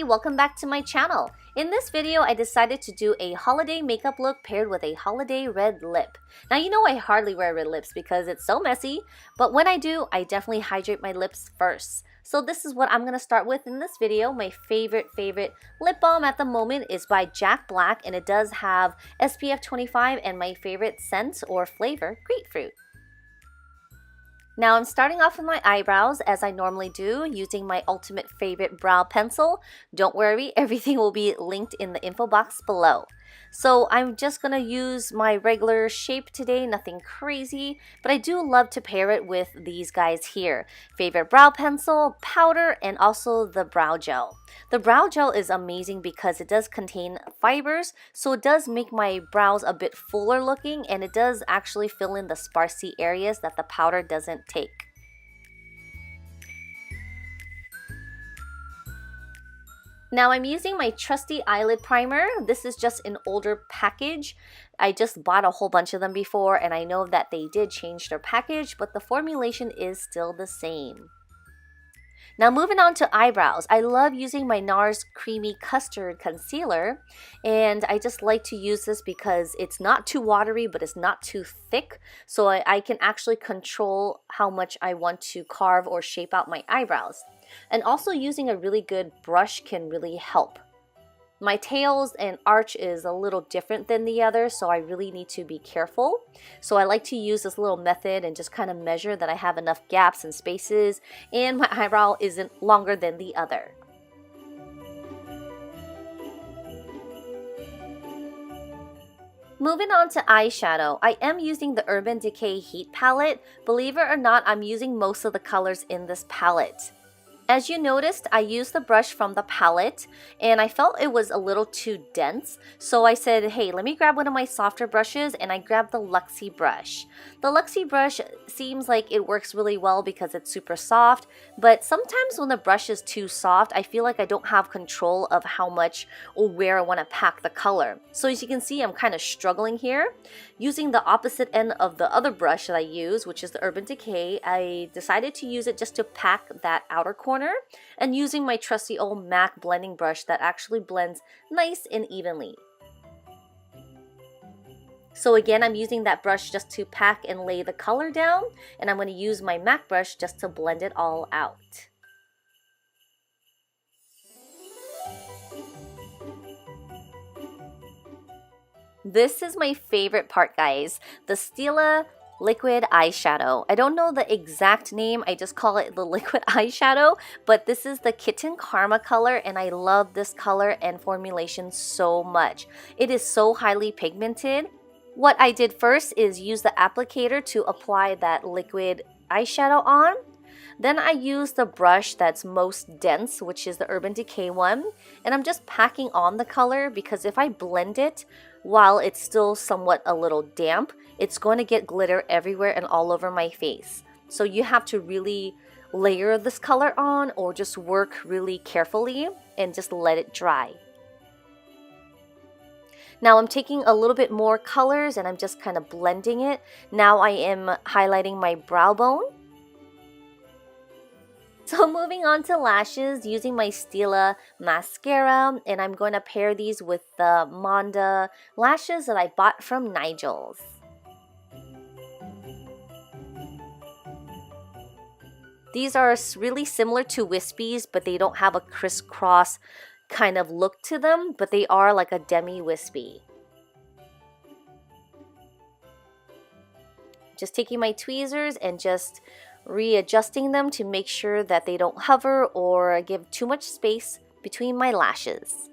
welcome back to my channel. In this video, I decided to do a holiday makeup look paired with a holiday red lip. Now you know I hardly wear red lips because it's so messy, but when I do, I definitely hydrate my lips first. So this is what I'm going to start with in this video. My favorite lip balm at the moment is by Jack Black, and it does have SPF 25 and my favorite scent or flavor, grapefruit. Now I'm starting off with my eyebrows as I normally do, using my ultimate favorite brow pencil. Don't worry, everything will be linked in the info box below. So I'm just going to use my regular shape today, nothing crazy, but I do love to pair it with these guys here. Favorite brow pencil, powder, and also the brow gel. The brow gel is amazing because it does contain fibers, so it does make my brows a bit fuller looking, and it does actually fill in the sparsy areas that the powder doesn't take. Now I'm using my trusty eyelid primer. This is just an older package. I just bought a whole bunch of them before, and I know that they did change their package, but the formulation is still the same. Now moving on to eyebrows, I love using my NARS Creamy Custard Concealer, and I just like to use this because it's not too watery but it's not too thick, so I can actually control how much I want to carve or shape out my eyebrows. And also using a really good brush can really help. My tails and arch is a little different than the other, so I really need to be careful. So I like to use this little method and just kind of measure that I have enough gaps and spaces and my eyebrow isn't longer than the other. Moving on to eyeshadow, I am using the Urban Decay Heat Palette. Believe it or not, I'm using most of the colors in this palette. As you noticed, I used the brush from the palette and I felt it was a little too dense. So I said, hey, let me grab one of my softer brushes, and I grabbed the Luxie brush. The Luxie brush seems like it works really well because it's super soft, but sometimes when the brush is too soft, I feel like I don't have control of how much or where I want to pack the color. So as you can see, I'm kind of struggling here. Using the opposite end of the other brush that I use, which is the Urban Decay, I decided to use it just to pack that outer corner, and using my trusty old MAC blending brush that actually blends nice and evenly. So again, I'm using that brush just to pack and lay the color down, and I'm going to use my MAC brush just to blend it all out. This is my favorite part, guys, the Stila liquid eyeshadow. I don't know the exact name, I just call it the liquid eyeshadow, but this is the Kitten Karma color, and I love this color and formulation so much. It is so highly pigmented. What I did first is use the applicator to apply that liquid eyeshadow on. Then I use the brush that's most dense, which is the Urban Decay one, and I'm just packing on the color because if I blend it while it's still somewhat a little damp, it's going to get glitter everywhere and all over my face. So you have to really layer this color on or just work really carefully and just let it dry. Now I'm taking a little bit more colors and I'm just kind of blending it. Now I am highlighting my brow bone. So moving on to lashes, using my Stila mascara, and I'm going to pair these with the Monda lashes that I bought from Nigel's. These are really similar to Wispy's, but they don't have a crisscross kind of look to them, but they are like a demi-wispy. Just taking my tweezers and just readjusting them to make sure that they don't hover or give too much space between my lashes.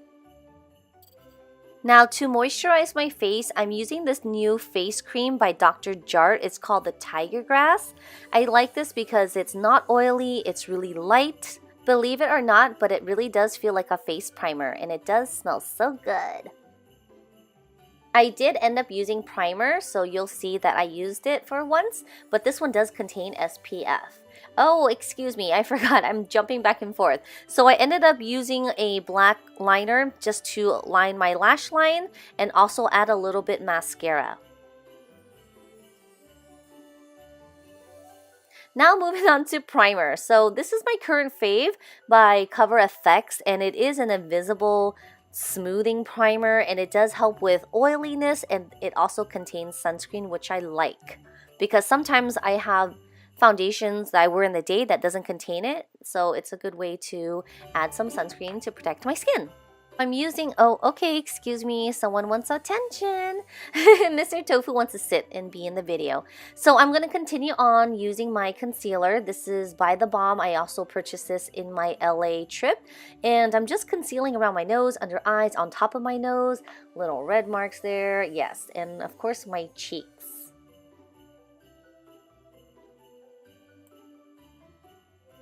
Now to moisturize my face, I'm using this new face cream by Dr. Jart. It's called the Tiger Grass. I like this because it's not oily, it's really light. Believe it or not, but it really does feel like a face primer, and it does smell so good. I did end up using primer, so you'll see that I used it for once, but this one does contain SPF. Oh, excuse me, I forgot, I'm jumping back and forth. So I ended up using a black liner just to line my lash line and also add a little bit mascara. Now moving on to primer. So this is my current fave by Cover FX, and it is an invisible smoothing primer, and it does help with oiliness, and it also contains sunscreen, which I like because sometimes I have foundations that I wear in the day that doesn't contain it, so it's a good way to add some sunscreen to protect my skin. I'm using, oh, okay, excuse me, someone wants attention. Mr. Tofu wants to sit and be in the video. So I'm going to continue on using my concealer. This is by The Balm. I also purchased this in my LA trip. And I'm just concealing around my nose, under eyes, on top of my nose. Little red marks there, yes. And of course, my cheeks.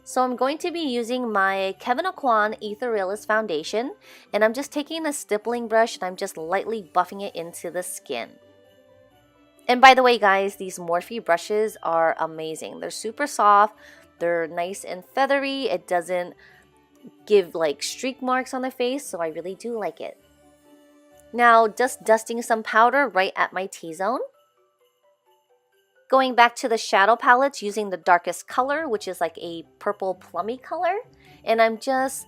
So I'm going to be using my Kevyn Aucoin Etherealist foundation, and I'm just taking a stippling brush and I'm just lightly buffing it into the skin. And by the way, guys, these Morphe brushes are amazing. They're super soft, they're nice and feathery, it doesn't give like streak marks on the face, so I really do like it. Now, just dusting some powder right at my T-zone. Going back to the shadow palettes, using the darkest color, which is like a purple plummy color. And I'm just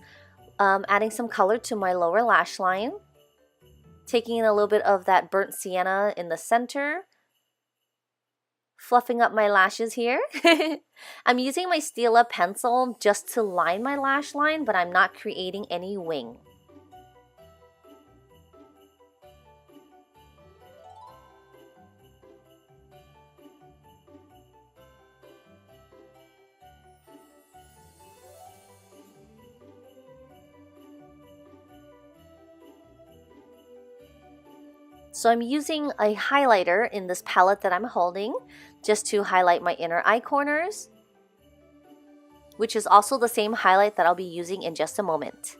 adding some color to my lower lash line. Taking a little bit of that burnt sienna in the center. Fluffing up my lashes here. I'm using my Stila pencil just to line my lash line, but I'm not creating any wing. So I'm using a highlighter in this palette that I'm holding just to highlight my inner eye corners, which is also the same highlight that I'll be using in just a moment.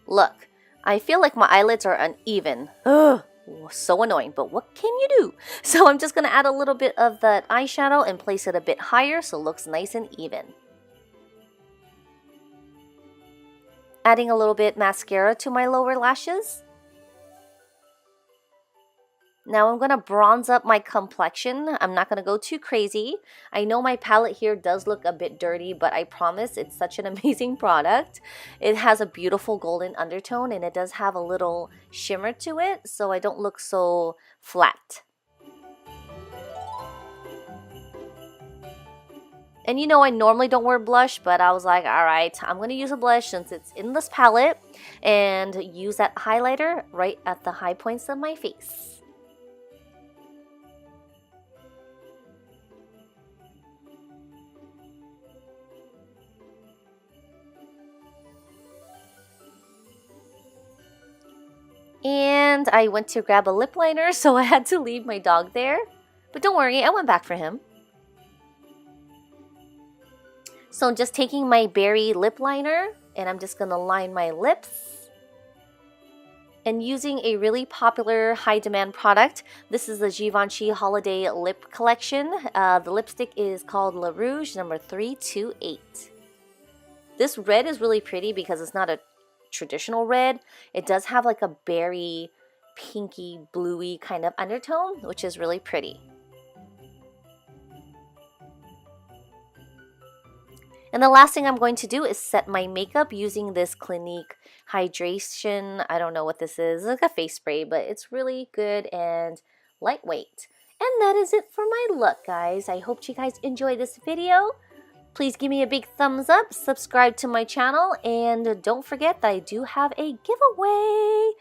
Look, I feel like my eyelids are uneven. Ugh. So annoying, but what can you do? So I'm just going to add a little bit of that eyeshadow and place it a bit higher so it looks nice and even. Adding a little bit mascara to my lower lashes. Now I'm going to bronze up my complexion. I'm not going to go too crazy. I know my palette here does look a bit dirty, but I promise it's such an amazing product. It has a beautiful golden undertone and it does have a little shimmer to it, so I don't look so flat. And you know, I normally don't wear blush, but I was like, alright, I'm going to use a blush since it's in this palette and use that highlighter right at the high points of my face. And I went to grab a lip liner, so I had to leave my dog there. But don't worry, I went back for him. So I'm just taking my berry lip liner, and I'm just going to line my lips. And using a really popular high-demand product, this is the Givenchy Holiday Lip Collection. The lipstick is called Le Rouge number 328. This red is really pretty because it's not a traditional red. It does have like a berry, pinky, bluey kind of undertone, which is really pretty. And the last thing I'm going to do is set my makeup using this Clinique Hydration. I don't know what this is. It's like a face spray, but it's really good and lightweight. And that is it for my look, guys. I hope you guys enjoyed this video. Please give me a big thumbs up, subscribe to my channel, and don't forget that I do have a giveaway.